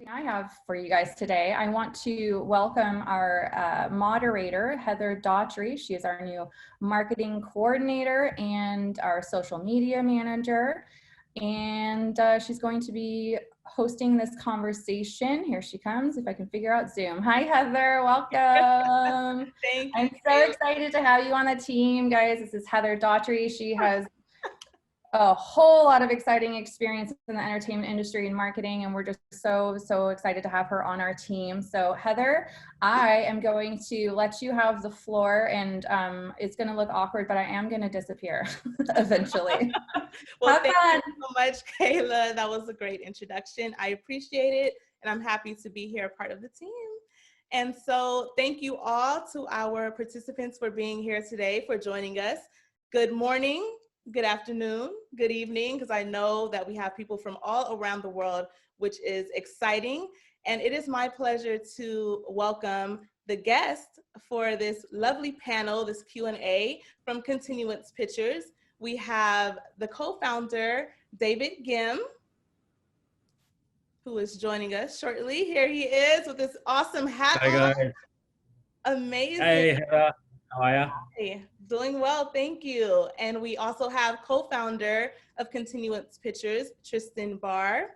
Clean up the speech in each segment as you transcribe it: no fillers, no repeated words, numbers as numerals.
I have for you guys today. I want to welcome our moderator, Heather Daughtry. She is our new marketing coordinator and our social media manager. And she's going to be hosting this conversation. Here she comes, if I can figure out Zoom. Hi, Heather, welcome. Thank you. I'm so excited to have you on the team, guys. This is Heather Daughtry. She has a whole lot of exciting experience in the entertainment industry and marketing, and we're just so excited to have her on our team. So Heather, I am going to let you have the floor, and it's going to look awkward, but I am going to disappear eventually. Well, thank you so much, Kayla. That was a great introduction. I appreciate it, and I'm happy to be here, part of the team. And so thank you all to our participants for being here today, for joining us. Good morning, good afternoon, good evening, because I know that we have people from all around the world, which is exciting. And it is my pleasure to welcome the guest for this lovely panel, this Q&A from Continuance Pictures. We have the co-founder, David Gim, who is joining us shortly. Here he is with this awesome hat on. Guys. Amazing. Hey, Heather. How are you? Hey, doing well, thank you. And we also have co-founder of Continuance Pictures, Tristan Barr,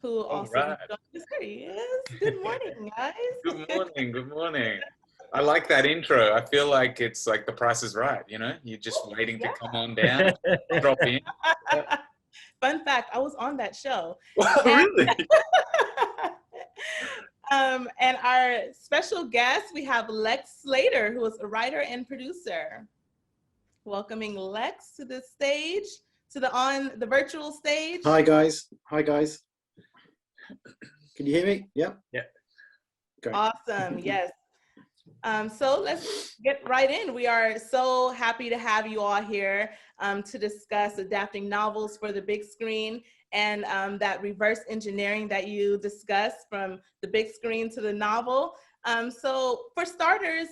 who also joined us. There he is. Good morning, guys. Good morning, good morning. I like that intro. I feel like it's like The Price is Right, you know? You're just waiting to come on down, drop in. Fun fact, I was on that show. Really? And our special guest, we have Lex Slater, who is a writer and producer. Welcoming Lex to the stage, to the virtual stage. Hi guys. Hi guys. Can you hear me? Yep. Yeah. Okay. Awesome. Yes. So let's get right in. We are so happy to have you all here to discuss adapting novels for the big screen and that reverse engineering that you discussed from the big screen to the novel. So for starters,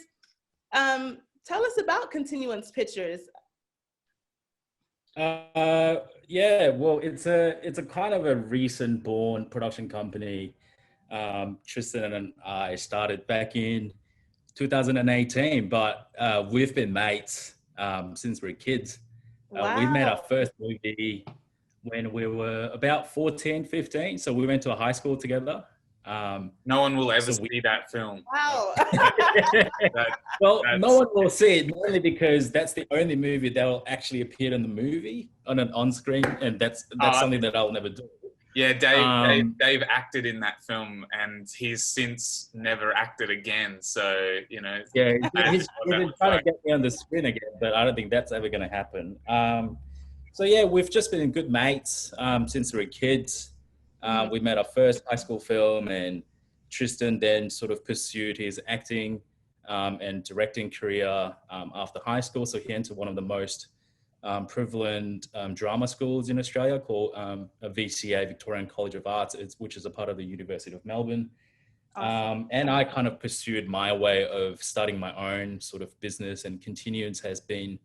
tell us about Continuance Pictures. Yeah, well, it's a kind of a recent born production company. Tristan and I started back in 2018, but we've been mates since we were kids. Wow. We made our first movie when we were about 14, 15. So we went to a high school together. No one will ever see that film. Wow. No one will see it, mainly because that's the only movie that will actually appear in the movie on screen, and that's something that I'll never do. Yeah, Dave acted in that film, and he's since never acted again. So, you know. Yeah, he's been trying to get me on the screen again, but I don't think that's ever going to happen. So yeah, we've just been good mates since we were kids. We made our first high school film, and Tristan then sort of pursued his acting and directing career after high school. So he entered one of the most prevalent drama schools in Australia called a VCA, Victorian College of Arts, which is a part of the University of Melbourne. Awesome. And I kind of pursued my way of starting my own sort of business, and Continuance has been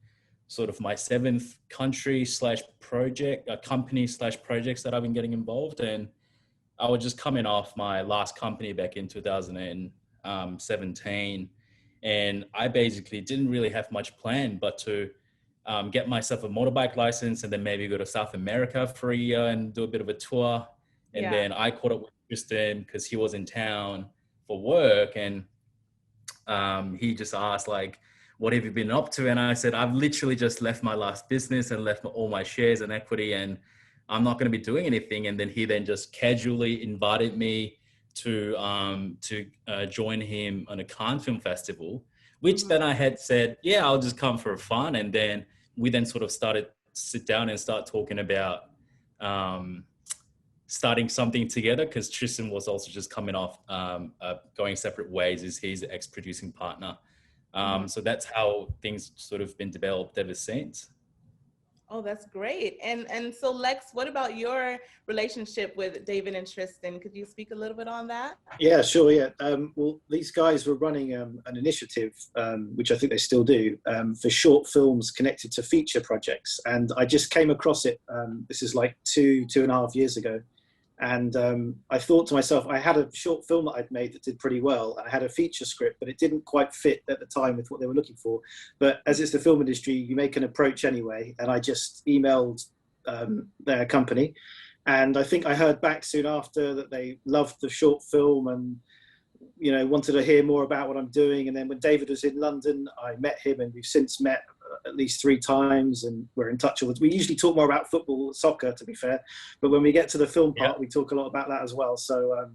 sort of my seventh company slash projects that I've been getting involved in. I was just coming off my last company back in 2017, and I basically didn't really have much plan but to get myself a motorbike license and then maybe go to South America for a year and do a bit of a tour. And then I caught up with Tristan because he was in town for work, and he just asked, like, what have you been up to? And I said, I've literally just left my last business and left all my shares and equity, and I'm not going to be doing anything. And then he then just casually invited me to join him on a Cannes Film Festival, which then I had said, yeah, I'll just come for fun. And then we then sort of started to sit down and start talking about starting something together, because Tristan was also just coming off going separate ways as his ex-producing partner. So that's how things sort of been developed ever since. Oh, that's great. And so Lex, what about your relationship with David and Tristan? Could you speak a little bit on that? Yeah, sure. Yeah. Well, these guys were running an initiative, which I think they still do, for short films connected to feature projects. And I just came across it. This is like two and a half years ago. And I thought to myself, I had a short film that I'd made that did pretty well. I had a feature script, but it didn't quite fit at the time with what they were looking for. But as it's the film industry, you make an approach anyway. And I just emailed their company. And I think I heard back soon after that they loved the short film and, you know, wanted to hear more about what I'm doing. And then when David was in London, I met him, and we've since met at least 3 times, and we're in touch. We usually talk more about football, soccer, to be fair, but when we get to the film part, we talk a lot about that as well. So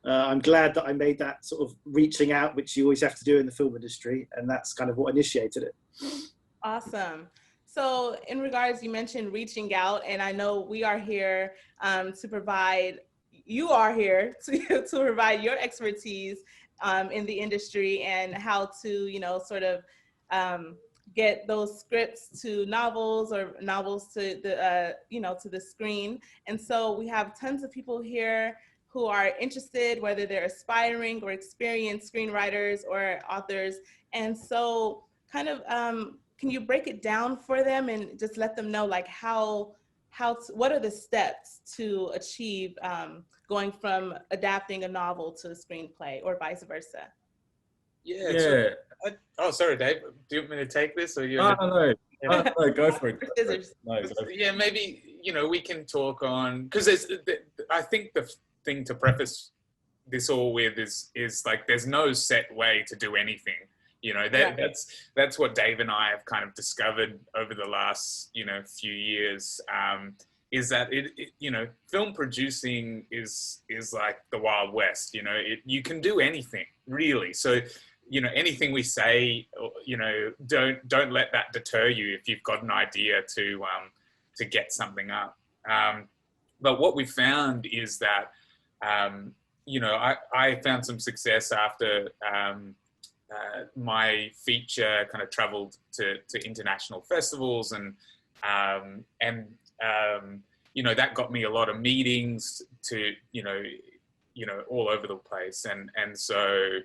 I'm glad that I made that sort of reaching out, which you always have to do in the film industry, and that's kind of what initiated it. Awesome. So in regards, you mentioned reaching out, and I know we are here to provide, you are here to provide your expertise in the industry and how to, you know, sort of get those scripts to novels or novels to the, you know, to the screen. And so we have tons of people here who are interested, whether they're aspiring or experienced screenwriters or authors. And so kind of, can you break it down for them and just let them know, like, what are the steps to achieve going from adapting a novel to a screenplay or vice versa? Yeah. Oh, sorry, Dave. Do you want me to take this, or you? No, go for it. No, yeah, maybe, you know, we can talk on, because I think the thing to preface this all with is like, there's no set way to do anything. You know, that's what Dave and I have kind of discovered over the last, you know, few years, is that it you know, film producing is like the Wild West. You know, you can do anything really. So, you know, anything we say, you know, don't let that deter you if you've got an idea to get something up. But what we found is that, you know, I found some success after my feature kind of traveled to international festivals, and you know, that got me a lot of meetings to, you know, all over the place. And so,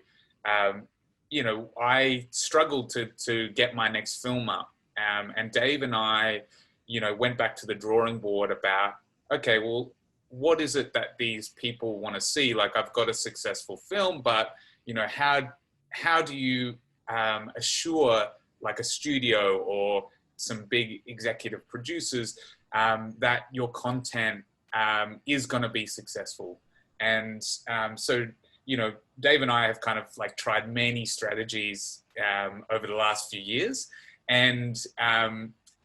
you know, I struggled to get my next film up. And Dave and I, you know, went back to the drawing board about, okay, well, what is it that these people want to see? Like, I've got a successful film, but, you know, how do you assure, like, a studio or some big executive producers that your content is going to be successful? And so, you know, Dave and I have kind of like tried many strategies over the last few years. And,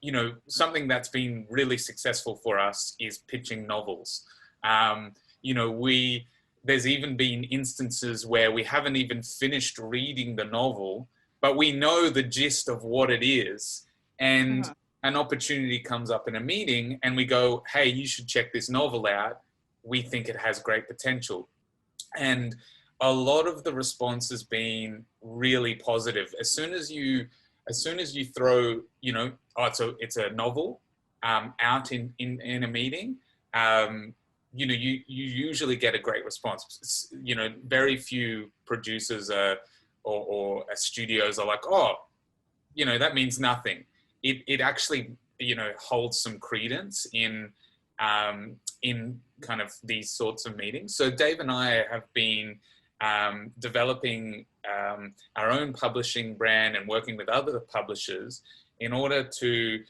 you know, something that's been really successful for us is pitching novels. You know, there's even been instances where we haven't even finished reading the novel, but we know the gist of what it is. And an opportunity comes up in a meeting and we go, hey, you should check this novel out. We think it has great potential. And a lot of the response has been really positive. As soon as you throw, you know, it's a novel out in a meeting, you know, you usually get a great response. You know, very few producers or studios are like, oh, you know, that means nothing. It actually, you know, holds some credence in kind of these sorts of meetings. So Dave and I have been developing our own publishing brand and working with other publishers in order to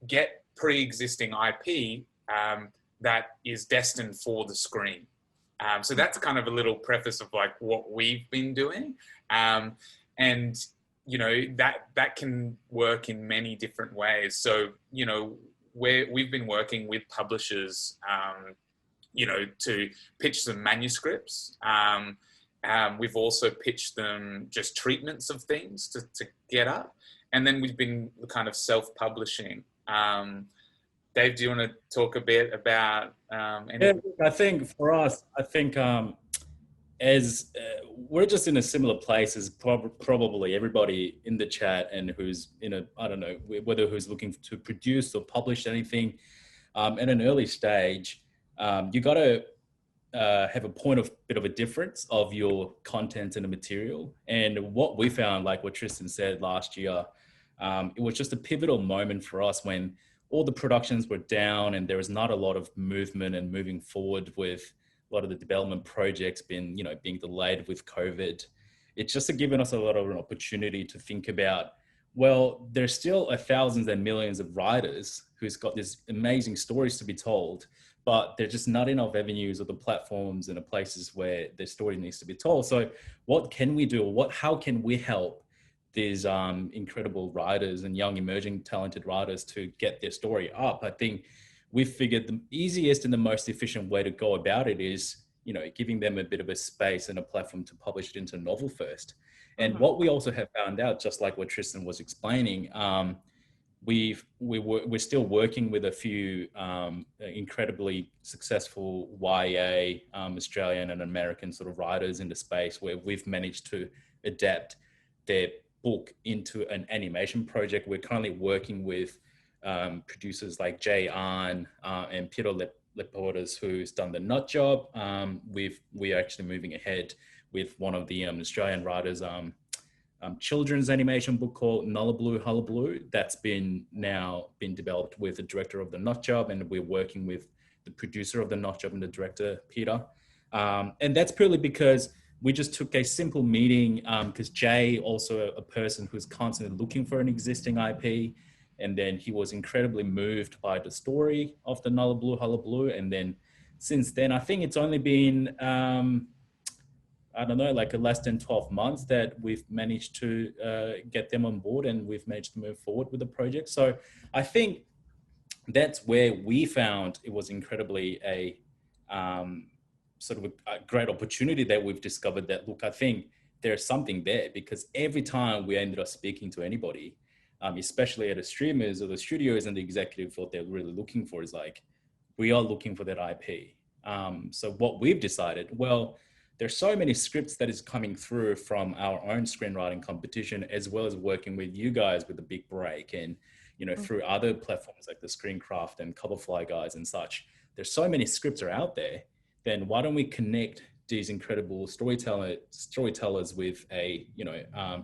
get pre-existing IP that is destined for the screen. So that's kind of a little preface of like what we've been doing. And, you know, that can work in many different ways. So, you know, we've been working with publishers, you know, to pitch them manuscripts. We've also pitched them just treatments of things to get up. And then we've been kind of self-publishing. Dave, do you want to talk a bit about anything? Yeah, I think for us, I think as we're just in a similar place as probably everybody in the chat, and who's in a, I don't know, whether who's looking to produce or publish anything at an early stage, you got to have a point of bit of a difference of your content and the material. And what we found, like what Tristan said last year, it was just a pivotal moment for us when all the productions were down and there was not a lot of movement and moving forward with a lot of the development projects being delayed with COVID. It's just given us a lot of an opportunity to think about, well, there's still thousands and millions of writers who's got these amazing stories to be told, but there's just not enough avenues or the platforms and the places where their story needs to be told. So what can we do? How can we help these incredible writers and young emerging talented writers to get their story up? I think we've figured the easiest and the most efficient way to go about it is, giving them a bit of a space and a platform to publish it into a novel first. And what we also have found out, just like what Tristan was explaining, we're still working with a few incredibly successful YA Australian and American sort of writers in the space, where we've managed to adapt their book into an animation project. We're currently working with producers like Jay Ahn and Peter Leportas, who's done The Nut Job. We're actually moving ahead with one of the Australian writers' children's animation book called Nullablue Hullabaloo. That's been developed with the director of The Nut Job, and we're working with the producer of The Nut Job and the director, Peter. And that's purely because we just took a simple meeting, because Jay, also a person who's constantly looking for an existing IP, and then he was incredibly moved by the story of the Nullablue Hullabaloo. And then since then, I think it's only been, I don't know, like less than 12 months that we've managed to get them on board, and we've managed to move forward with the project. So I think that's where we found it was incredibly a sort of a great opportunity that we've discovered that, look, I think there's something there, because every time we ended up speaking to anybody, especially at the streamers or the studios and the executive, what they're really looking for is like, we are looking for that IP. So what we've decided, well, there's so many scripts that is coming through from our own screenwriting competition, as well as working with you guys with the Big Break and, through other platforms like the Screencraft and Coverfly guys and such. There's so many scripts are out there. Then why don't we connect these incredible storytellers with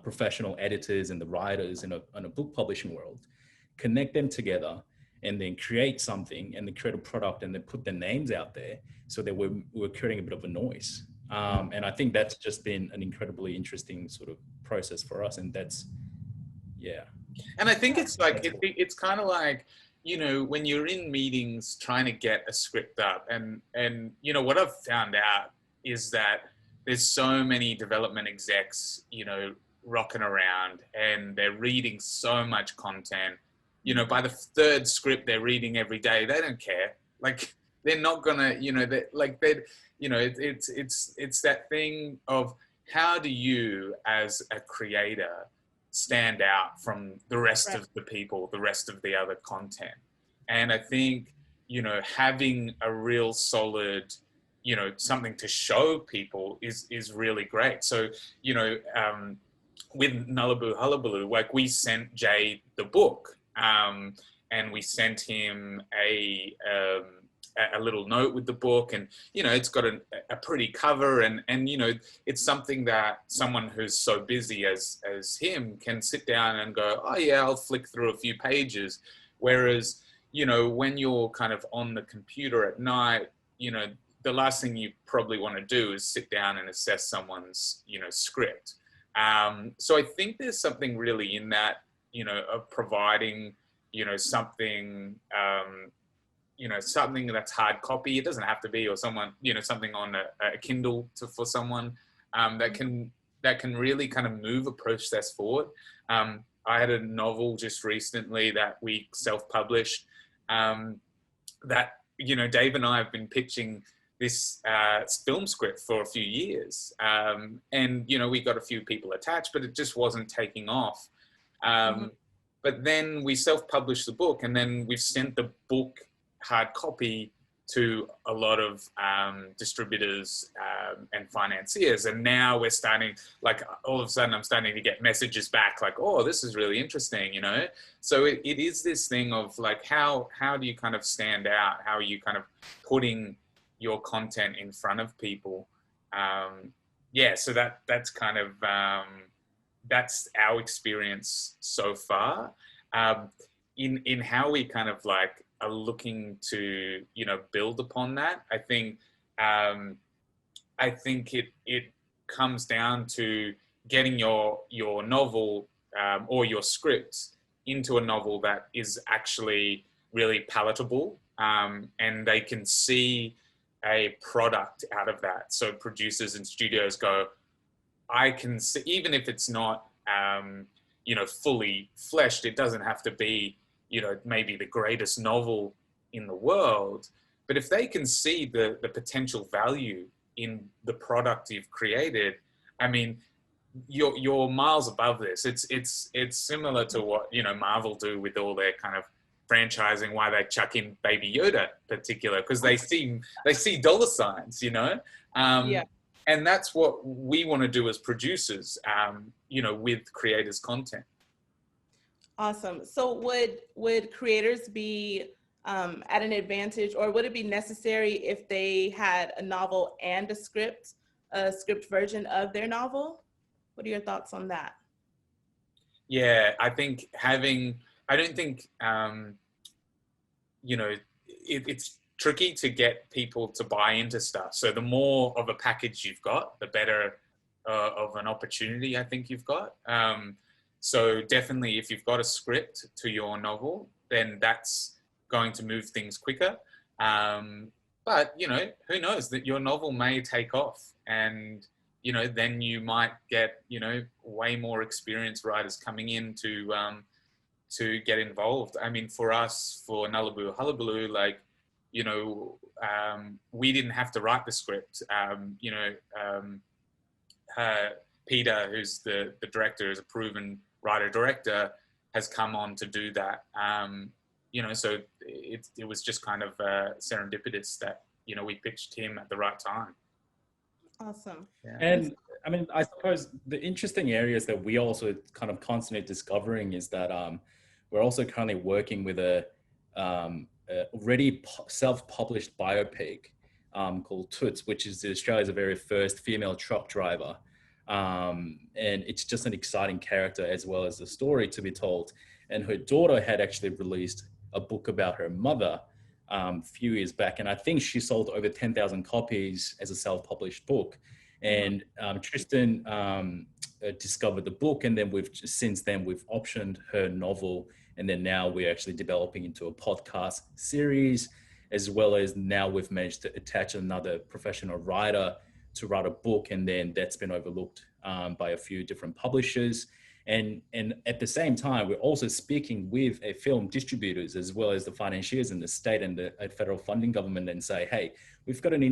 professional editors and the writers in a book publishing world, connect them together, and then create something and then create a product and then put their names out there, so that we're creating a bit of a noise. And I think that's just been an incredibly interesting sort of process for us. And that's, yeah. And I think it's like, it's kind of like, when you're in meetings trying to get a script up, and what I've found out is that there's so many development execs, rocking around, and they're reading so much content. By the third script they're reading every day, they don't care. Like, they're not gonna, it's that thing of, how do you as a creator stand out from the rest of the people, the rest of the other content? And I think, having a real solid, something to show people is really great. So, with Nullablue Hullabaloo, like, we sent Jay the book, and we sent him a little note with the book, and it's got a pretty cover, and it's something that someone who's so busy as him can sit down and go, oh yeah, I'll flick through a few pages. Whereas when you're kind of on the computer at night, the last thing you probably want to do is sit down and assess someone's script. So I think there's something really in that, of providing something something that's hard copy. It doesn't have to be, or someone, something on a Kindle for someone that can really kind of move a process forward. I had a novel just recently that we self-published that, Dave and I have been pitching this film script for a few years. And, we got a few people attached, but it just wasn't taking off. But then we self-published the book, and then we've sent the book hard copy to a lot of distributors and financiers. And now we're starting, like, all of a sudden I'm starting to get messages back like, oh, this is really interesting, you know? So it is this thing of like, how do you kind of stand out? How are you kind of putting your content in front of people? Yeah, so that's kind of, that's our experience so far. In how we kind of like are looking to, you know, build upon that. I think it comes down to getting your novel or your script into a novel that is actually really palatable, and they can see a product out of that. So producers and studios go, I can see, even if it's not you know, fully fleshed, it doesn't have to be, you know, maybe the greatest novel in the world, but if they can see the potential value in the product you've created, I mean, you're miles above this. It's similar to what, you know, Marvel do with all their kind of franchising, why they chuck in Baby Yoda particular, because they see dollar signs, you know. Yeah. And that's what we want to do as producers, you know, with creators' content. Awesome. So would creators be at an advantage, or would it be necessary if they had a novel and a script version of their novel? What are your thoughts on that? Yeah, I think I don't think, you know, it's tricky to get people to buy into stuff. So the more of a package you've got, the better of an opportunity I think you've got. So definitely if you've got a script to your novel, then that's going to move things quicker. But, you know, who knows, that your novel may take off, and, you know, then you might get, you know, way more experienced writers coming in to get involved. I mean, for us, for Nullaboo Hullabaloo, like, you know, we didn't have to write the script. You know, Peter, who's the director, is a proven writer-director, has come on to do that. You know, so it was just kind of serendipitous that, you know, we pitched him at the right time. Awesome. Yeah. And I mean, I suppose the interesting areas that we also kind of constantly discovering is that we're also currently working with a already self-published biopic called Toots, which is Australia's very first female truck driver. And it's just an exciting character as well as a story to be told. And her daughter had actually released a book about her mother a few years back. And I think she sold over 10,000 copies as a self-published book. And Tristan discovered the book, and then since then we've optioned her novel. And then now we're actually developing into a podcast series, as well as now we've managed to attach another professional writer to write a book, and then that's been overlooked by a few different publishers. And at the same time, we're also speaking with film distributors as well as the financiers in the state and the federal funding government, and say, hey, we've got an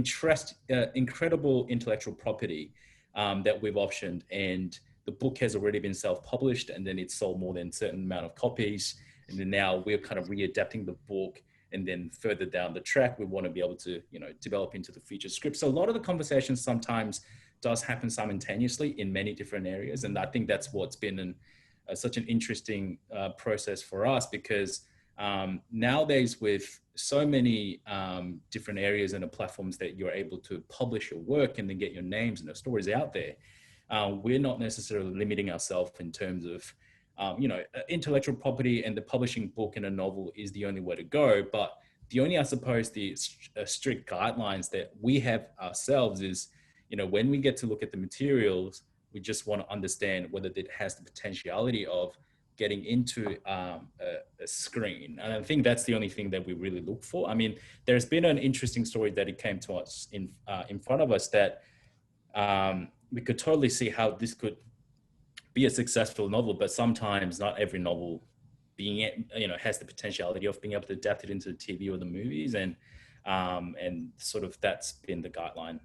incredible intellectual property that we've optioned, and the book has already been self-published, and then it's sold more than a certain amount of copies. And then now we're kind of readapting the book, and then further down the track, we want to be able to, you know, develop into the feature script. So a lot of the conversations sometimes does happen simultaneously in many different areas. And I think that's what's been such an interesting process for us, because nowadays with so many different areas and the platforms that you're able to publish your work and then get your names and the stories out there, we're not necessarily limiting ourselves in terms of, you know, intellectual property, and the publishing book and a novel is the only way to go. But the only, I suppose, the strict guidelines that we have ourselves is, you know, when we get to look at the materials, we just want to understand whether it has the potentiality of getting into a screen. And I think that's the only thing that we really look for. I mean, there's been an interesting story that it came to us in front of us that we could totally see how this could be a successful novel, but sometimes not every novel being, you know, has the potentiality of being able to adapt it into the TV or the movies, and sort of that's been the guideline.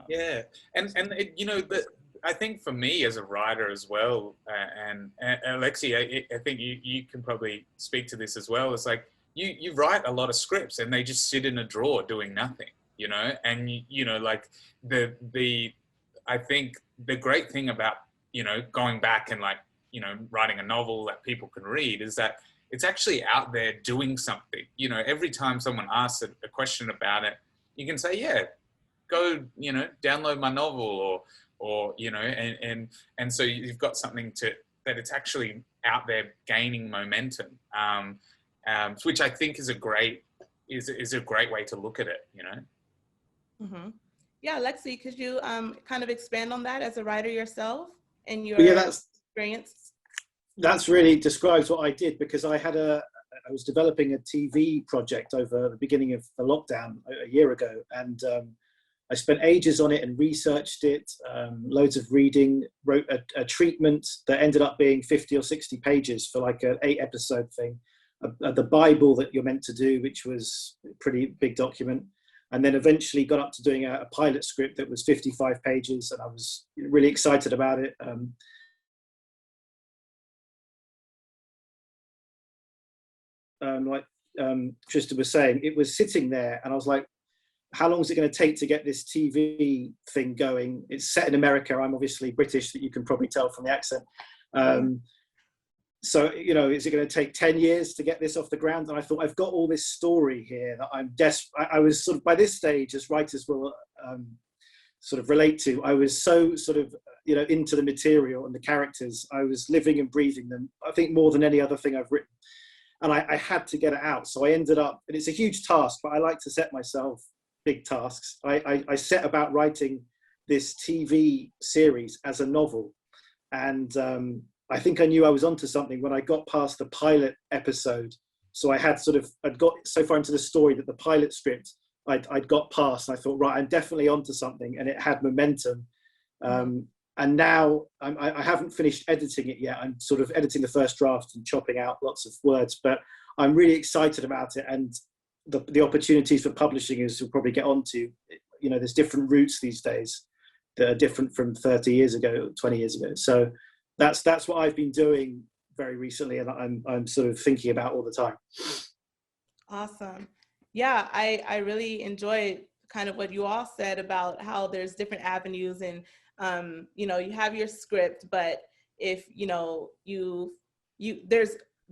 Yeah, and it, you know, but I think for me as a writer as well, and Alexei, I think you can probably speak to this as well. It's like, you write a lot of scripts and they just sit in a drawer doing nothing, you know. And you know, like I think the great thing about, you know, going back and like, you know, writing a novel that people can read is that it's actually out there doing something. You know, every time someone asks a question about it, you can say, yeah, go, you know, download my novel, or you know, and so you've got something that it's actually out there gaining momentum, which I think is a great way to look at it, you know. Mm-hmm. Yeah, Alexei, could you kind of expand on that as a writer yourself and your experience? That's really describes what I did, because I was developing a TV project over the beginning of the lockdown a year ago, and I spent ages on it and researched it, loads of reading, wrote a treatment that ended up being 50 or 60 pages for like an 8-episode thing, the Bible that you're meant to do, which was a pretty big document, and then eventually got up to doing a pilot script that was 55 pages, and I was really excited about it. Like Tristan was saying, it was sitting there, and I was like, how long is it going to take to get this TV thing going? It's set in America. I'm obviously British, that you can probably tell from the accent. So, you know, is it going to take 10 years to get this off the ground? And I thought, I've got all this story here that I'm desperate. I was sort of, by this stage, as writers will sort of relate to, I was so sort of, you know, into the material and the characters. I was living and breathing them, I think, more than any other thing I've written. And I had to get it out. So I ended up, and it's a huge task, but I like to set myself big tasks. I set about writing this TV series as a novel. And I think I knew I was onto something when I got past the pilot episode. So I'd got so far into the story that the pilot script I'd got past, and I thought, right, I'm definitely onto something, and it had momentum. And now I haven't finished editing it yet. I'm sort of editing the first draft and chopping out lots of words, but I'm really excited about it. And the opportunities for publishing, as we'll probably get onto, you know, there's different routes these days that are different from 30 years ago, 20 years ago. So that's what I've been doing very recently, and I'm sort of thinking about all the time. Awesome. Yeah, I really enjoyed kind of what you all said about how there's different avenues, and you know, you have your script, but if you know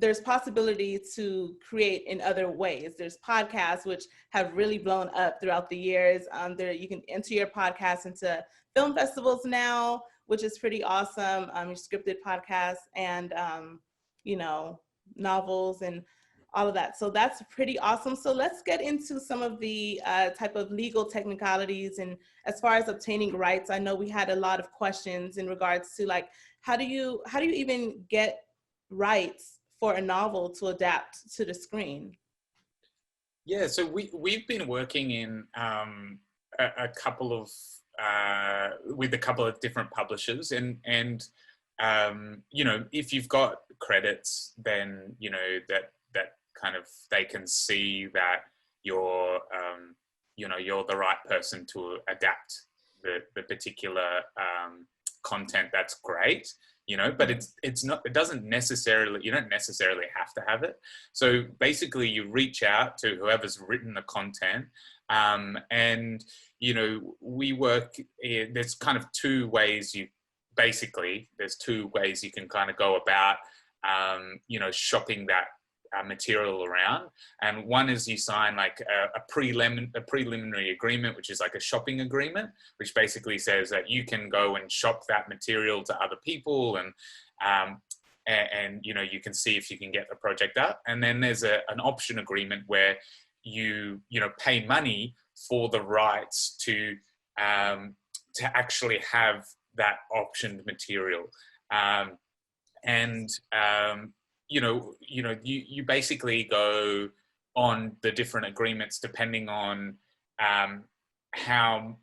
there's possibility to create in other ways. There's podcasts which have really blown up throughout the years. You can enter your podcast into film festivals now, which is pretty awesome. Your scripted podcasts and you know, novels and all of that. So that's pretty awesome. So let's get into some of the type of legal technicalities. And as far as obtaining rights, I know we had a lot of questions in regards to like, how do you even get rights for a novel to adapt to the screen? Yeah, so we've been working in a couple of with a couple of different publishers, and you know, if you've got credits, then you know that kind of they can see that you're you know, you're the right person to adapt the particular content. That's great, you know, but it's not, it doesn't necessarily, you don't necessarily have to have it. So basically you reach out to whoever's written the content, and you know, we work, there's kind of two ways you can kind of go about you know, shopping that material around. And one is you sign like a preliminary agreement, which is like a shopping agreement, which basically says that you can go and shop that material to other people, and you know, you can see if you can get the project up. And then there's an option agreement where you know, pay money for the rights to actually have that optioned material. You know, you basically go on the different agreements depending on how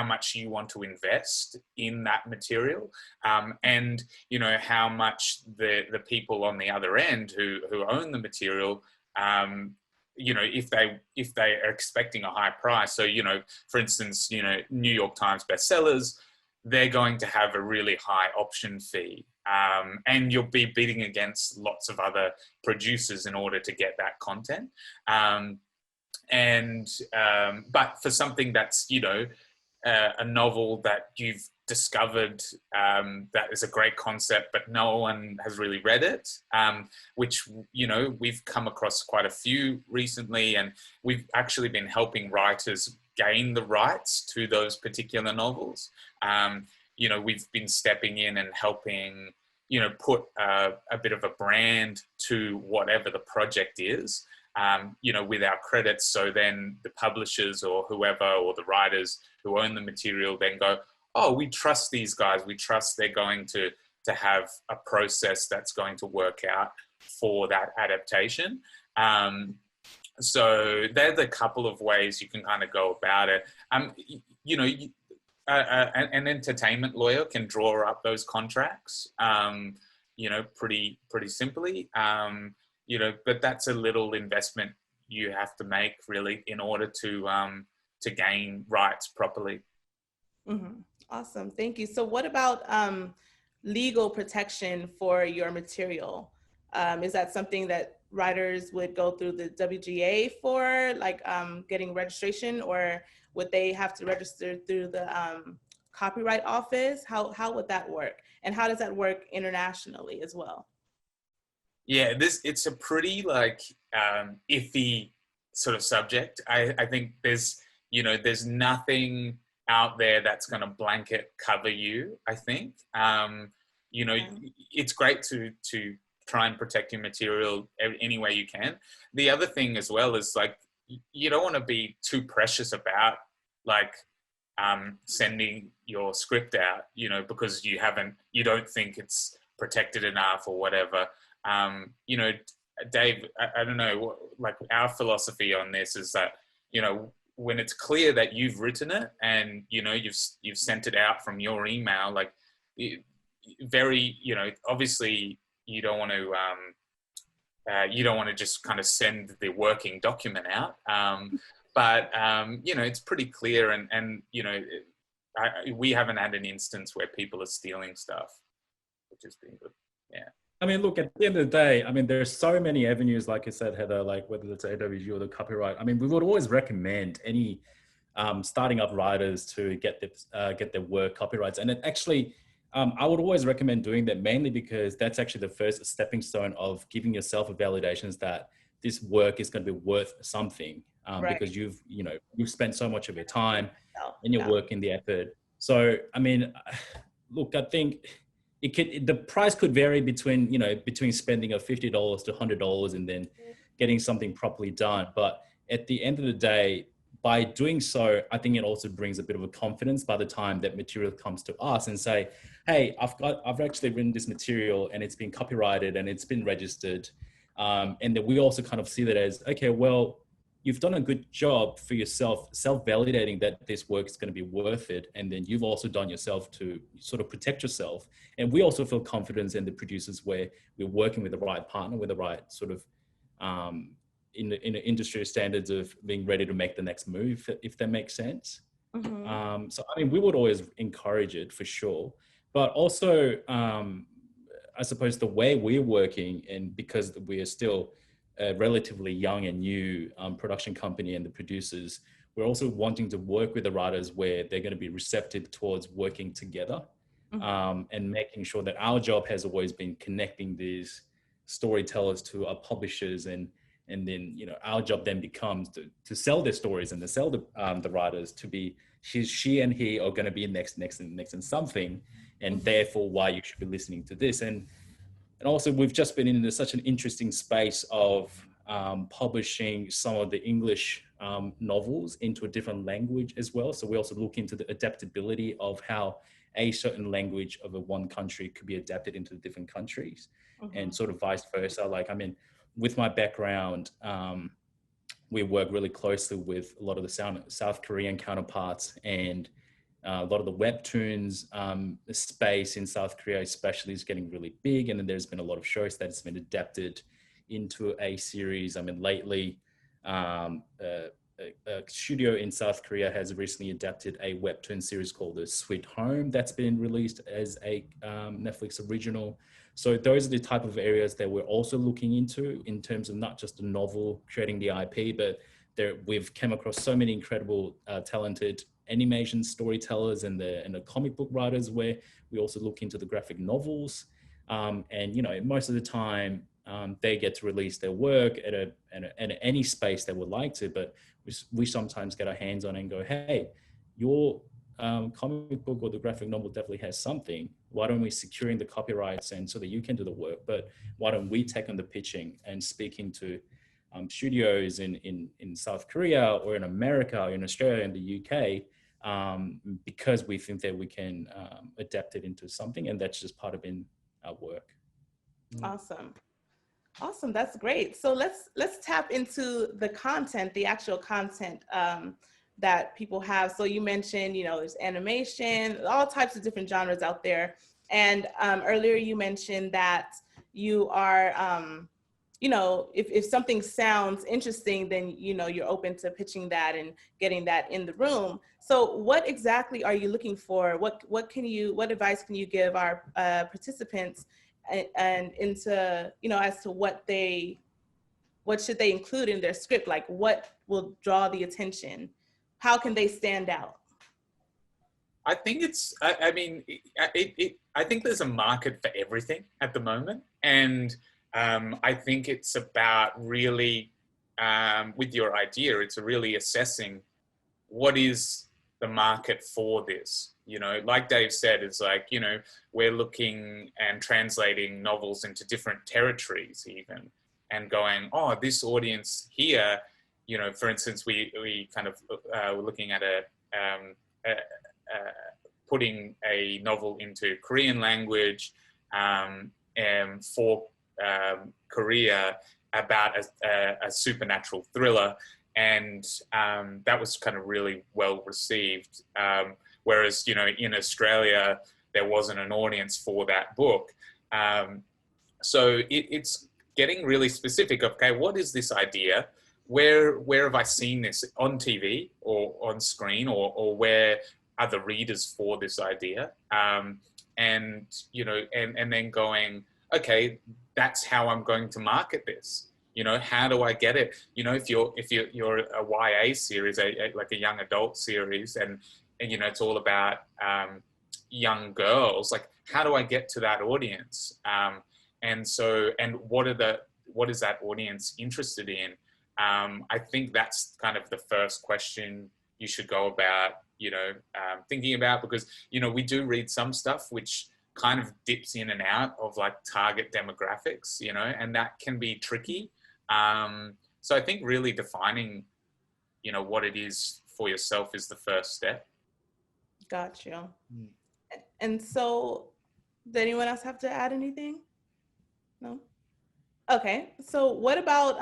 much you want to invest in that material, and you know, how much the people on the other end who own the material, you know, if they are expecting a high price. So, you know, for instance, you know, New York Times bestsellers, they're going to have a really high option fee. And you'll be beating against lots of other producers in order to get that content. But for something that's, you know, a novel that you've discovered that is a great concept, but no one has really read it, which, you know, we've come across quite a few recently, and we've actually been helping writers gain the rights to those particular novels. You know, we've been stepping in and helping, you know, put a bit of a brand to whatever the project is, you know, with our credits. So then the publishers or whoever, or the writers who own the material, then go, oh, we trust these guys. We trust they're going to have a process that's going to work out for that adaptation. So there's a couple of ways you can kind of go about it. You know, an entertainment lawyer can draw up those contracts, you know, pretty simply, you know, but that's a little investment you have to make really in order to gain rights properly. Mm-hmm. Awesome, thank you. So what about legal protection for your material? Is that something that writers would go through the WGA for, like getting registration, or would they have to register through the Copyright Office? How would that work? And how does that work internationally as well? Yeah, it's a pretty like iffy sort of subject. I think there's nothing out there that's going to blanket cover you, I think. You know, it's great to try and protect your material any way you can. The other thing as well is, like, you don't want to be too precious about, like, sending your script out, you know, because you don't think it's protected enough or whatever. You know, Dave, I don't know, like, our philosophy on this is that, you know, when it's clear that you've written it and, you know, you've sent it out from your email, like, very, you know, obviously you don't want to just kind of send the working document out. But, you know, it's pretty clear, and you know, we haven't had an instance where people are stealing stuff, which has been good. Yeah. I mean, look, at the end of the day, I mean, there's so many avenues, like you said, Heather, like whether it's AWG or the copyright. I mean, we would always recommend any starting up writers to get their work copyrights. And it actually, I would always recommend doing that, mainly because that's actually the first stepping stone of giving yourself a validation that this work is going to be worth something, Right. because you've spent so much of your time and your work and the effort. So, I mean, look, I think the price could vary between spending of $50 to $100 and then getting something properly done. But at the end of the day, by doing so, I think it also brings a bit of a confidence by the time that material comes to us and say, hey, I've actually written this material and it's been copyrighted and it's been registered. And then we also kind of see that as, okay, well, you've done a good job for yourself, self-validating that this work is going to be worth it. And then you've also done yourself to sort of protect yourself. And we also feel confidence in the producers where we're working with the right partner, with the right sort of, in the industry standards of being ready to make the next move, if that makes sense. Mm-hmm. So, I mean, we would always encourage it for sure. But also, I suppose the way we're working, and because we are still a relatively young and new production company and the producers, we're also wanting to work with the writers where they're going to be receptive towards working together, and making sure that our job has always been connecting these storytellers to our publishers, and then, you know, our job then becomes to sell their stories and to sell the writers to be she and he are going to be next and something, and therefore why you should be listening to this. And also, we've just been in such an interesting space of publishing some of the English novels into a different language as well. So we also look into the adaptability of how a certain language of one country could be adapted into different countries, and sort of vice versa. Like, I mean, with my background, we work really closely with a lot of the South Korean counterparts, and a lot of the webtoons space in South Korea especially is getting really big. And then there's been a lot of shows that has been adapted into a series. I mean, lately, studio in South Korea has recently adapted a webtoon series called The Sweet Home that's been released as a Netflix original. So those are the type of areas that we're also looking into in terms of not just the novel, creating the IP, but we've come across so many incredible, talented animation storytellers and the comic book writers, where we also look into the graphic novels. And, you know, most of the time they get to release their work at any space they would like to, but we sometimes get our hands on it and go, hey, your comic book or the graphic novel definitely has something. Why don't we securing the copyrights and so that you can do the work, but why don't we take on the pitching and speaking to studios in South Korea or in America or in Australia and the UK, because we think that we can adapt it into something, and that's just part of our work. Awesome, that's great. So let's tap into the content, the actual content that people have. So you mentioned, you know, there's animation, all types of different genres out there. And earlier you mentioned that you are, you know, if something sounds interesting, then, you know, you're open to pitching that and getting that in the room. So what exactly are you looking for? What advice can you give our participants and into, you know, as to what should they include in their script? Like, what will draw the attention? How can they stand out? I think I think there's a market for everything at the moment. And I think it's about really, with your idea, it's really assessing what is the market for this. You know, like Dave said, it's like, you know, we're looking and translating novels into different territories even, and going, oh, this audience here, you know, for instance, we kind of were looking at putting a novel into Korean language for Korea about a supernatural thriller, and that was kind of really well received. Whereas, you know, in Australia, there wasn't an audience for that book. So it's getting really specific. Okay, what is this idea? Where have I seen this on TV or on screen, or where are the readers for this idea? And, you know, and then going, okay, that's how I'm going to market this. You know, how do I get it? You know, if you're a YA series, like a young adult series, and you know, it's all about young girls, like, how do I get to that audience? And what is that audience interested in? I think that's kind of the first question you should go about, you know, thinking about, because, you know, we do read some stuff which kind of dips in and out of like target demographics, you know, and that can be tricky. So I think really defining, you know, what it is for yourself is the first step. Got you. And so, did anyone else have to add anything? No? Okay, so what about,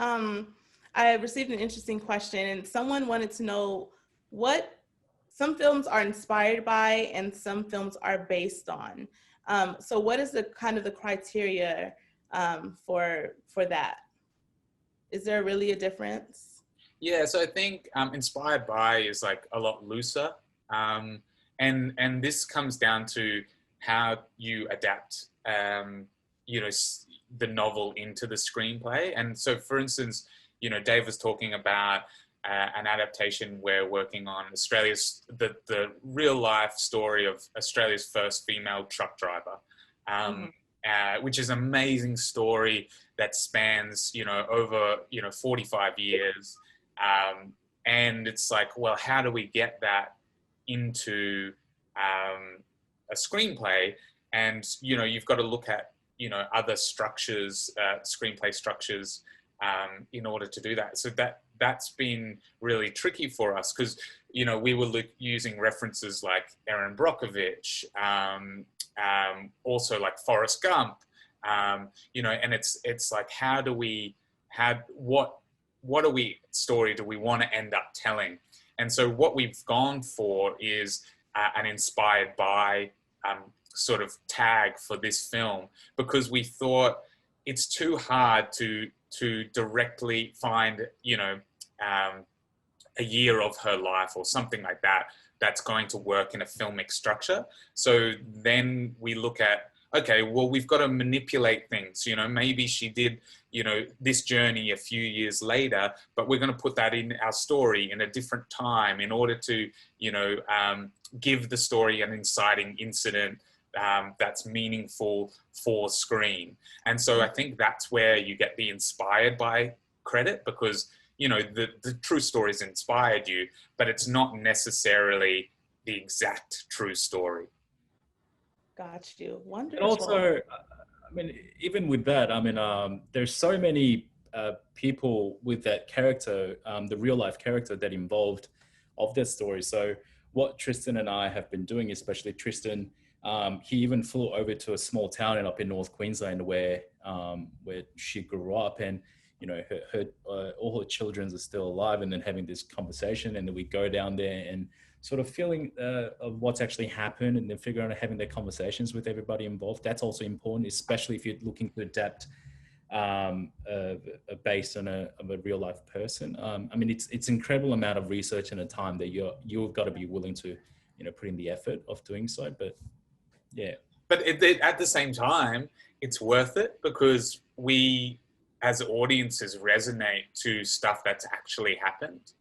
I received an interesting question, and someone wanted to know what some films are inspired by and some films are based on. So what is the kind of the criteria for that? Is there really a difference? Yeah, so I think inspired by is like a lot looser. And this comes down to how you adapt, you know, the novel into the screenplay. And so, for instance, you know, Dave was talking about an adaptation we're working on, the real life story of Australia's first female truck driver, which is an amazing story that spans, you know, over, you know, 45 years. And it's like, well, how do we get that into a screenplay? And, you know, you've got to look at, you know, other structures, screenplay structures, in order to do that. So that's been really tricky for us, because, you know, we were using references like Erin Brockovich, also like Forrest Gump, you know, and it's like, what story do we want to end up telling? And so what we've gone for is an inspired by sort of tag for this film, because we thought it's too hard to directly find, you know, a year of her life or something like that, that's going to work in a filmic structure. So then we look at, okay, well, we've got to manipulate things. You know, maybe she did, you know, this journey a few years later, but we're going to put that in our story in a different time in order to, you know, give the story an inciting incident that's meaningful for screen. And so I think that's where you get the inspired by credit, because, you know, the true story's inspired you, but it's not necessarily the exact true story. Got you. Wonderful. And also, I mean, even with that, I mean, there's so many people with that character, the real life character that involved of that story. So what Tristan and I have been doing, especially Tristan, he even flew over to a small town up in North Queensland where she grew up, and you know, all her children are still alive, and then having this conversation, and then we go down there and sort of feeling of what's actually happened, and then figuring out having their conversations with everybody involved. That's also important, especially if you're looking to adapt based on a real life person. I mean, it's incredible amount of research and a time that you've got to be willing to, you know, put in the effort of doing so. But yeah. But at the same time, it's worth it, because we as audiences resonate to stuff that's actually happened.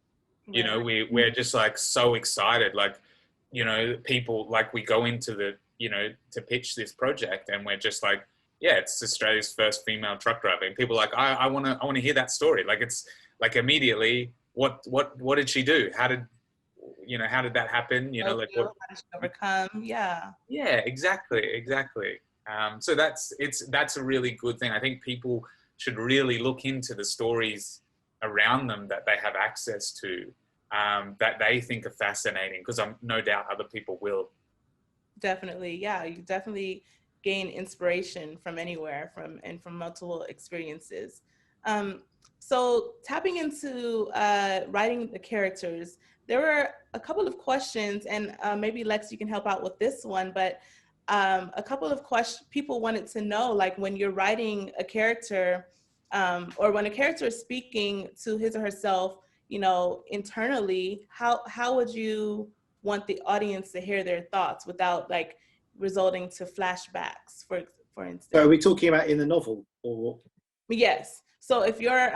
You know, we're just like so excited, like, you know, people, like, we go into the, you know, to pitch this project, and we're just like, yeah, it's Australia's first female truck driver, and people are like, I want to hear that story. Like, it's like immediately, what did she do? How did that happen? You know, like, what how did she overcome? Yeah, exactly. So that's a really good thing. I think people should really look into the stories around them that they have access to, that they think are fascinating, because I'm no doubt other people will. Definitely. Yeah, you definitely gain inspiration from anywhere, from multiple experiences. So tapping into writing the characters, there were a couple of questions, and maybe Lex, you can help out with this one, but a couple of people wanted to know, like, when you're writing a character, or when a character is speaking to his or herself, you know, internally, how would you want the audience to hear their thoughts without, like, resulting to flashbacks, for instance? So are we talking about in the novel, or? Yes. So if you're,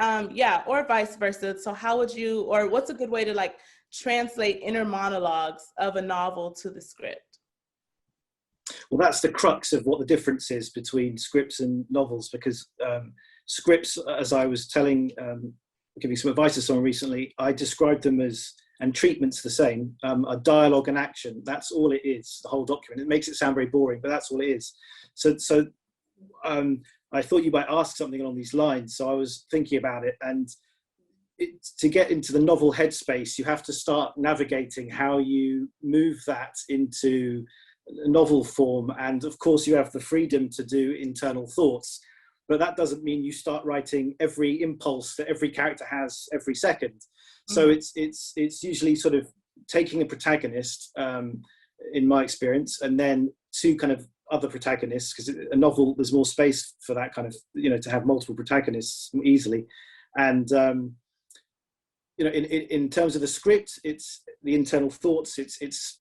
or vice versa. So how would you, or what's a good way to, like, translate inner monologues of a novel to the script? Well, that's the crux of what the difference is between scripts and novels, because scripts, as I was giving some advice to someone recently, I described them as, and treatment's the same, a dialogue and action. That's all it is, the whole document. It makes it sound very boring, but that's all it is. So I thought you might ask something along these lines, so I was thinking about it, and to get into the novel headspace, you have to start navigating how you move that into a novel form, and of course you have the freedom to do internal thoughts, but that doesn't mean you start writing every impulse that every character has every second. So it's usually sort of taking a protagonist, in my experience, and then two kind of other protagonists, because a novel, there's more space for that kind of, you know, to have multiple protagonists easily. And you know, in terms of the script, it's the internal thoughts, it's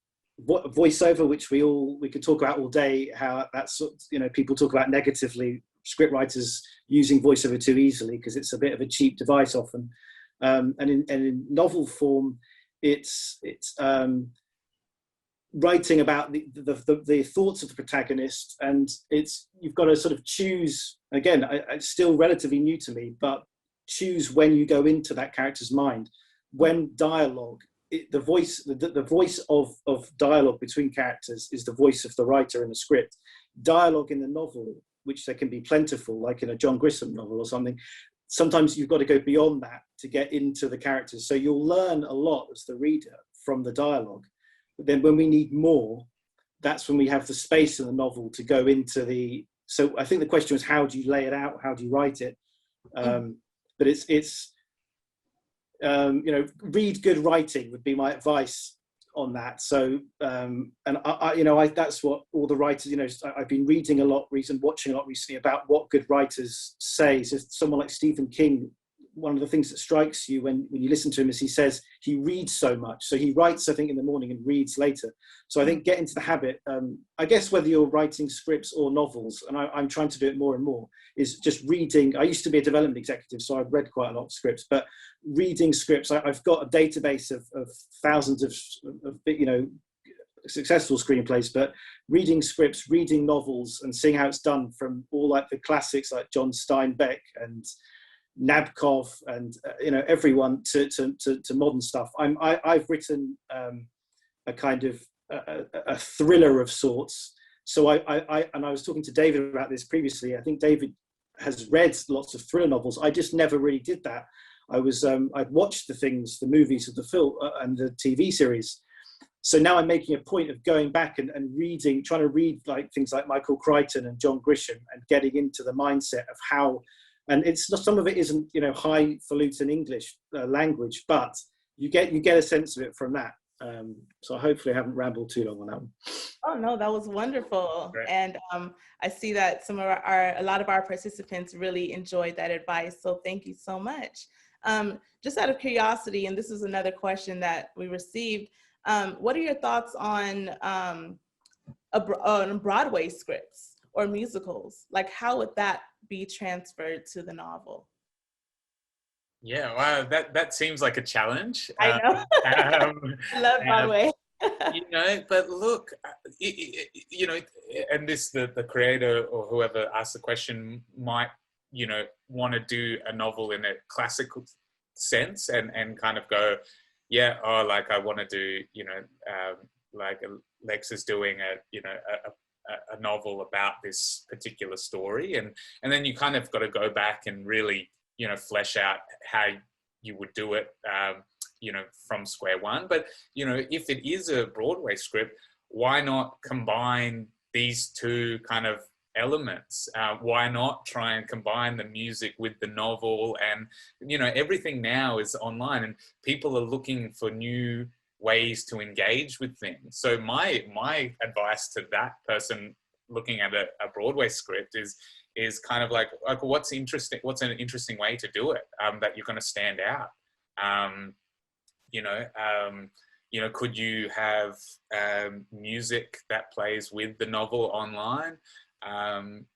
voiceover, which we could talk about all day, how that's, you know, people talk about negatively script writers using voiceover too easily because it's a bit of a cheap device often. And in novel form, it's writing about the thoughts of the protagonist, and you've got to sort of choose, again, it's still relatively new to me, but choose when you go into that character's mind. When dialogue, the voice of dialogue between characters is the voice of the writer in the script. Dialogue in the novel, which there can be plentiful, like in a John Grisham novel or something, sometimes you've got to go beyond that to get into the characters. So you'll learn a lot as the reader from the dialogue. But then when we need more, that's when we have the space in the novel to go into the... So I think the question was, how do you lay it out? How do you write it? But it's you know, read good writing would be my advice on that. So and I that's what all the writers, you know, I've been reading a lot recently, watching a lot recently about what good writers say. So someone like Stephen King one of the things that strikes you when you listen to him is he says he reads so much. So he writes, I think, in the morning and reads later. So I think get into the habit, I guess whether you're writing scripts or novels, and I'm trying to do it more and more, is just reading. I used to be a development executive, so I've read quite a lot of scripts, but reading scripts, I've got a database of thousands of successful screenplays, but reading scripts, reading novels, and seeing how it's done from all like the classics like John Steinbeck and Nabokov and everyone to modern stuff. I've written a kind of a thriller of sorts. So I was talking to David about this previously. I think David has read lots of thriller novels. I just never really did that. I'd watched the movies of the film and the TV series. So now I'm making a point of going back and reading, trying to read like things like Michael Crichton and John Grisham and getting into the mindset of how, and it's not, some of it isn't, highfalutin English language, but you get a sense of it from that. So hopefully I haven't rambled too long on that one. Oh no, that was wonderful. Great. And I see that a lot of our participants really enjoyed that advice. So thank you so much. Just out of curiosity, and this is another question that we received, what are your thoughts on Broadway scripts or musicals? Like, how would that be transferred to the novel? Yeah, wow, that seems like a challenge. I know. I love Broadway. But look, and the creator or whoever asked the question might, want to do a novel in a classical sense and kind of go, yeah, I want to do, like Lex is doing a novel about this particular story, and then you kind of got to go back and really, flesh out how you would do it, from square one. But if it is a Broadway script, why not combine these two kind of elements? Why not try and combine the music with the novel? And everything now is online and people are looking for new ways to engage with things. So my advice to that person looking at a Broadway script is kind of like what's an interesting way to do it that you're going to stand out. Could you have music that plays with the novel online?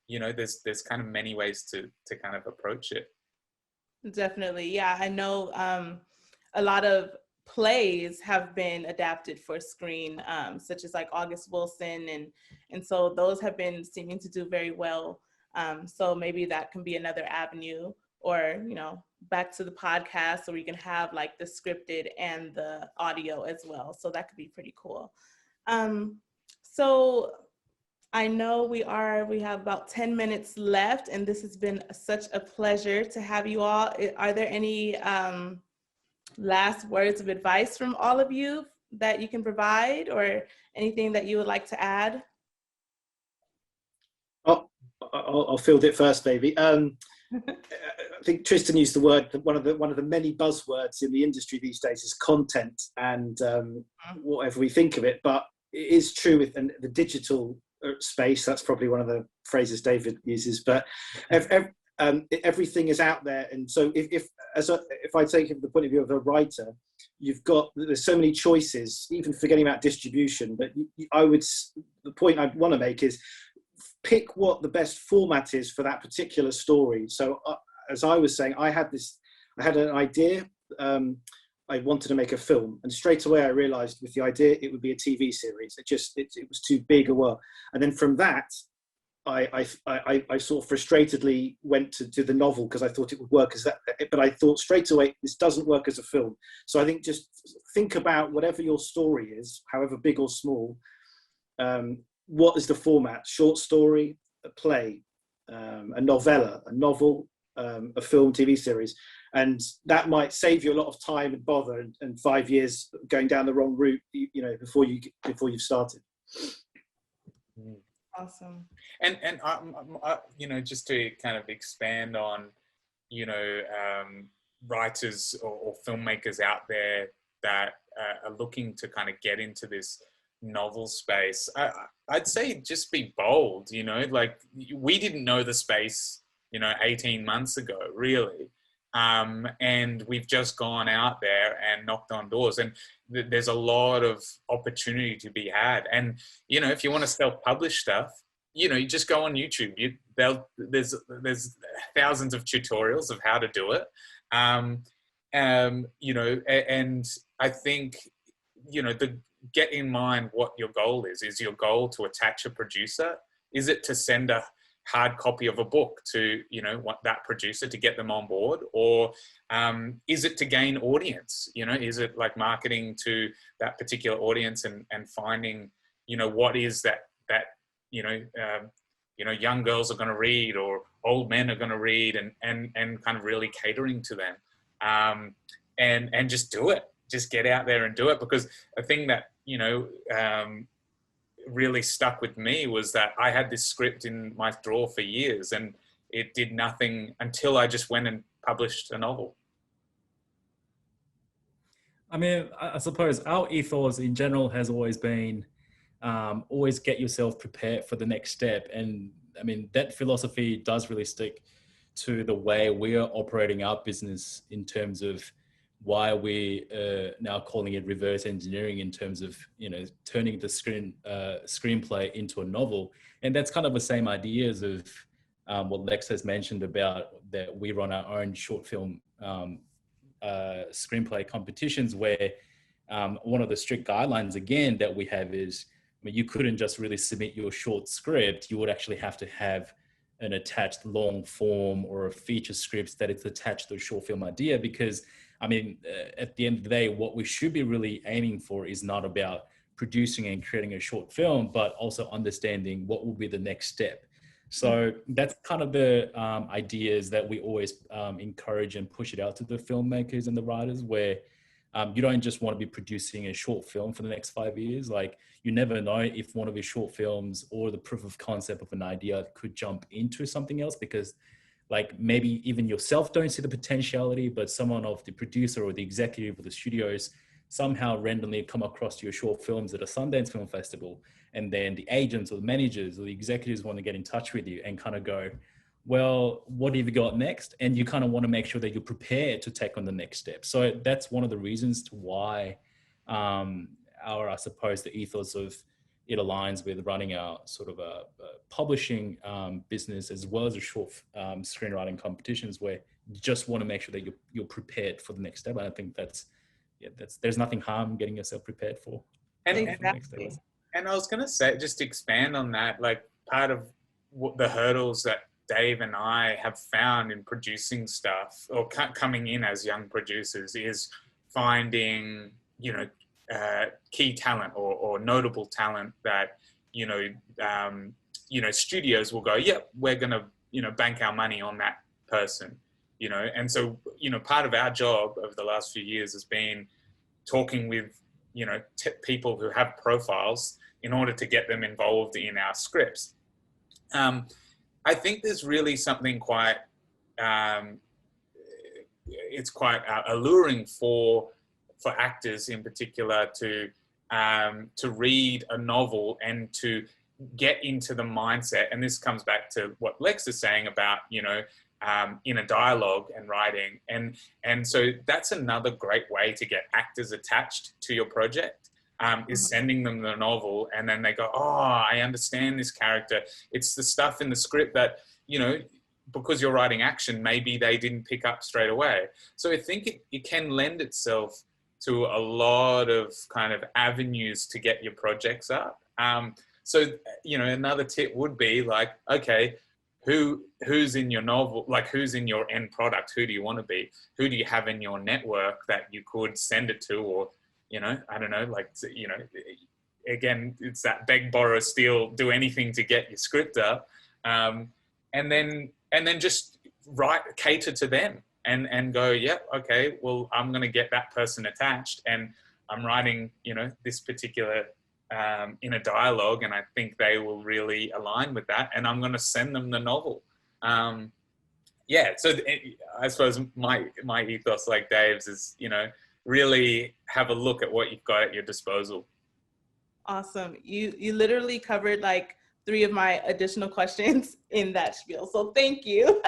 There's kind of many ways to kind of approach it. Definitely. Yeah, I know a lot of plays have been adapted for screen, such as like August Wilson, and so those have been seeming to do very well. So maybe that can be another avenue, or back to the podcast, so we can have like the scripted and the audio as well. So that could be pretty cool. So I know we have about 10 minutes left, and this has been such a pleasure to have you all. Are there any last words of advice from all of you that you can provide, or anything that you would like to add? Oh, I'll field it first, baby. I think Tristan used the word, one of the many buzzwords in the industry these days is content, and whatever we think of it, but it is true with the digital space. That's probably one of the phrases David uses, but everything is out there. And so if I take it from the point of view of a writer, there's so many choices, even forgetting about distribution, but the point I want to make is pick what the best format is for that particular story. So as I was saying, I had an idea. I wanted to make a film, and straight away I realized with the idea it would be a TV series. It was too big a world. And then from that, I sort of frustratedly went to the novel because I thought it would work as that, but I thought straight away, this doesn't work as a film. So I think just think about whatever your story is, however big or small, what is the format? Short story, a play, a novella, a novel, a film, TV series. And that might save you a lot of time and bother and 5 years going down the wrong route, before you've started. Awesome. And just to kind of expand on, writers or filmmakers out there that are looking to kind of get into this novel space, I'd say just be bold. Like we didn't know the space, 18 months ago, really. And we've just gone out there and knocked on doors, and there's a lot of opportunity to be had. And, you know, if you want to self-publish stuff, you know, you just go on YouTube. There's thousands of tutorials of how to do it. You know, and I think, you know, get in mind what your goal is. Is your goal to attach a producer? Is it to send a hard copy of a book to, you know, what that producer to get them on board? Or is it to gain audience? You know, is it like marketing to that particular audience and finding, you know, what is that you know, young girls are going to read or old men are going to read, and kind of really catering to them, and just do it. Just get out there and do it. Because a thing that, you know, really stuck with me was that I had this script in my drawer for years, and it did nothing until I just went and published a novel. I mean, I suppose our ethos in general has always been always get yourself prepared for the next step. And I mean, that philosophy does really stick to the way we are operating our business, in terms of why we now calling it reverse engineering, in terms of, you know, turning the screenplay into a novel. And that's kind of the same ideas of what Lex has mentioned about that we run our own short film screenplay competitions, where one of the strict guidelines again that we have is, I mean, you couldn't just really submit your short script. You would actually have to have an attached long form or a feature script that is attached to a short film idea. Because I mean, at the end of the day, what we should be really aiming for is not about producing and creating a short film, but also understanding what will be the next step. So that's kind of the ideas that we always encourage and push it out to the filmmakers and the writers, where you don't just want to be producing a short film for the next 5 years. Like, you never know if one of your short films or the proof of concept of an idea could jump into something else, because like maybe even yourself don't see the potentiality, but someone of the producer or the executive or the studios somehow randomly come across your short films at a Sundance Film Festival. And then the agents or the managers or the executives want to get in touch with you and kind of go, well, what have you got next? And you kind of want to make sure that you're prepared to take on the next step. So that's one of the reasons to why I suppose the ethos of it aligns with running our sort of a publishing business, as well as a short screenwriting competitions, where you just want to make sure that you're prepared for the next step. And I think there's nothing harm getting yourself prepared for. And I was going to say, just to expand on that, like part of what the hurdles that Dave and I have found in producing stuff, or coming in as young producers, is finding, you know, key talent or notable talent that, you know, studios will go, yeah, we're going to, you know, bank our money on that person, you know. And so, you know, part of our job over the last few years has been talking with, you know, people who have profiles in order to get them involved in our scripts. I think there's really something quite, it's quite alluring for actors in particular to read a novel and to get into the mindset. And this comes back to what Lex is saying about, you know, in a dialogue and writing. And so that's another great way to get actors attached to your project, is sending them the novel, and then they go, oh, I understand this character. It's the stuff in the script that, you know, because you're writing action, maybe they didn't pick up straight away. So I think it can lend itself to a lot of kind of avenues to get your projects up. So, you know, another tip would be like, okay, who's in your novel, like who's in your end product? Who do you want to be? Who do you have in your network that you could send it to? Or, you know, I don't know, like, you know, again, it's that beg, borrow, steal, do anything to get your script up. And then just cater to them and go, yeah, okay, well, I'm going to get that person attached, and I'm writing, you know, this particular in a dialogue, and I think they will really align with that, and I'm going to send them the novel. Yeah, so I suppose my ethos, like Dave's, is, you know, really have a look at what you've got at your disposal. Awesome. You literally covered like 3 of my additional questions in that spiel. So thank you.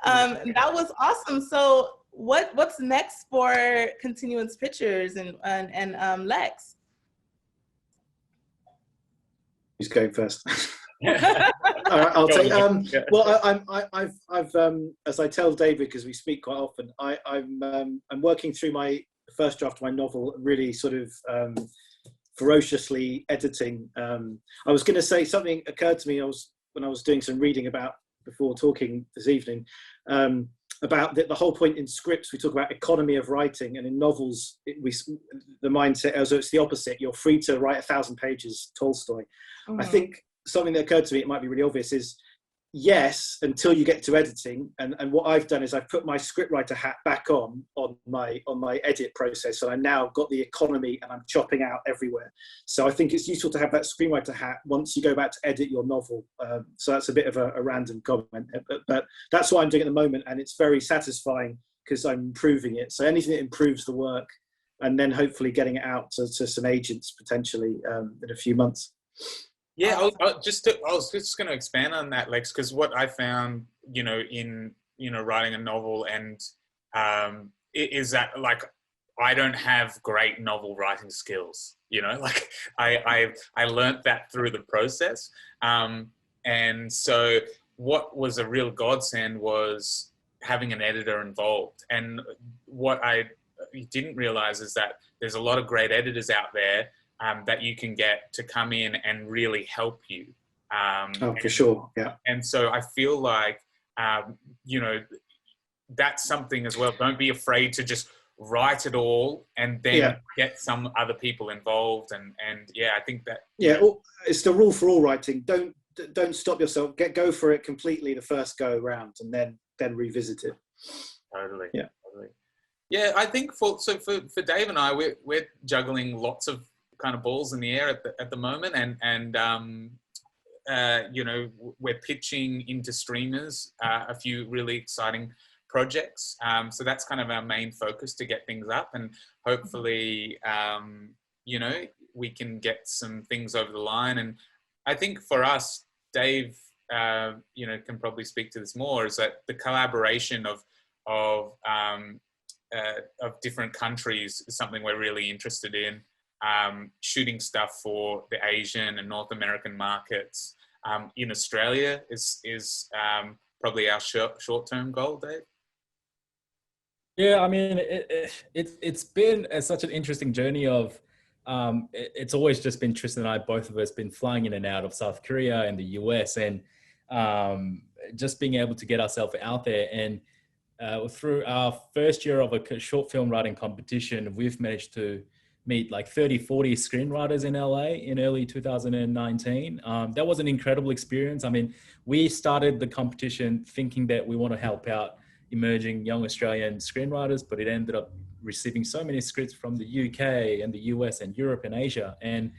That was awesome. So what's next for Continuance Pictures and Lex? Who's going first? All right, I'll take. Well, I've as I tell David, because we speak quite often, I'm working through my first draft of my novel, really sort of ferociously editing. I was going to say, something occurred to me when I was doing some reading about before talking this evening, about the whole point in scripts. We talk about economy of writing, and in novels, the mindset is it's the opposite. You're free to write 1,000 pages, Tolstoy. I think something that occurred to me, it might be really obvious, is yes, until you get to editing. And what I've done is I've put my scriptwriter hat back on my edit process, and I now got the economy and I'm chopping out everywhere. So I think it's useful to have that screenwriter hat once you go back to edit your novel. So that's a bit of a random comment, but that's what I'm doing at the moment, and it's very satisfying because I'm improving it. So anything that improves the work, and then hopefully getting it out to some agents potentially in a few months. Yeah, I was just going to expand on that, Lex, because what I found, in writing a novel and is that, like, I don't have great novel writing skills. Like I learned that through the process, and so what was a real godsend was having an editor involved. And what I didn't realize is that there's a lot of great editors out there that you can get to come in and really help you. For sure, yeah. And so I feel like, that's something as well. Don't be afraid to just write it all and then get some other people involved. And yeah, I think that... Yeah, it's the rule for all writing. Don't stop yourself. Go for it completely the first go round, and then revisit it. Totally. Yeah. Totally. Yeah, I think for Dave and I, we're juggling lots of kind of balls in the air at the moment, and we're pitching into streamers a few really exciting projects. So that's kind of our main focus, to get things up, and hopefully we can get some things over the line. And I think for us, Dave can probably speak to this more, is that the collaboration of different countries is something we're really interested in. Shooting stuff for the Asian and North American markets in Australia is probably our short-term goal, Dave. Yeah, I mean, it's been such an interesting journey of, it's always just been Tristan and I, both of us, been flying in and out of South Korea and the US, and just being able to get ourselves out there. And through our first year of a short film writing competition, we've managed to meet like 30, 40 screenwriters in LA in early 2019. That was an incredible experience. I mean, we started the competition thinking that we want to help out emerging young Australian screenwriters, but it ended up receiving so many scripts from the UK and the US and Europe and Asia. And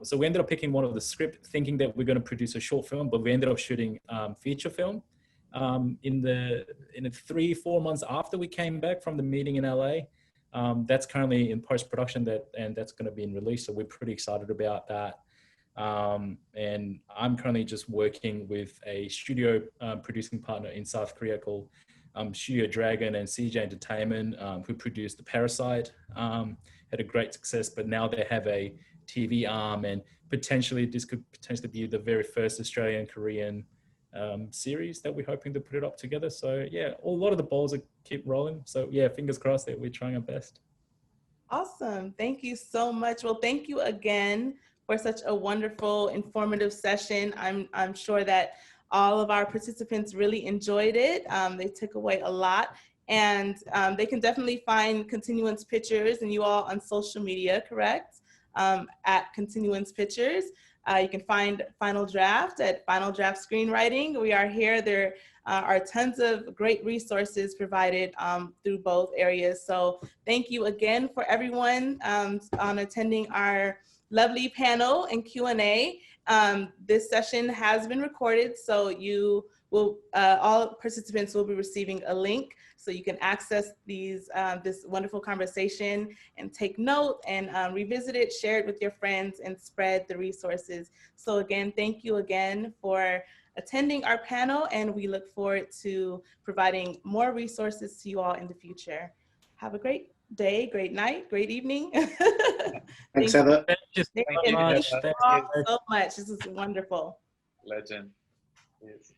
so we ended up picking one of the scripts thinking that we're going to produce a short film, but we ended up shooting feature film in the 3-4 months after we came back from the meeting in LA. That's currently in post-production, and that's going to be in release. So we're pretty excited about that. And I'm currently just working with a studio producing partner in South Korea called Studio Dragon and CJ Entertainment, who produced The Parasite. Had a great success, but now they have a TV arm, and this could potentially be the very first Australian Korean series that we're hoping to put it up together. So yeah, a lot of the balls keep rolling. So yeah, fingers crossed that we're trying our best. Awesome. Thank you so much. Well, thank you again for such a wonderful, informative session. I'm sure that all of our participants really enjoyed it. They took away a lot, and they can definitely find Continuance Pictures and you all on social media, correct? At Continuance Pictures. You can find Final Draft at Final Draft Screenwriting. We are here. There are tons of great resources provided through both areas. So thank you again for everyone on attending our lovely panel and Q&A. This session has been recorded, so you all participants will be receiving a link so you can access these this wonderful conversation and take note and revisit it, share it with your friends, and spread the resources. So again, thank you again for attending our panel, and we look forward to providing more resources to you all in the future. Have a great day, great night, great evening. Thanks, Heather. Thank you all so much. This is wonderful. Legend. Yes.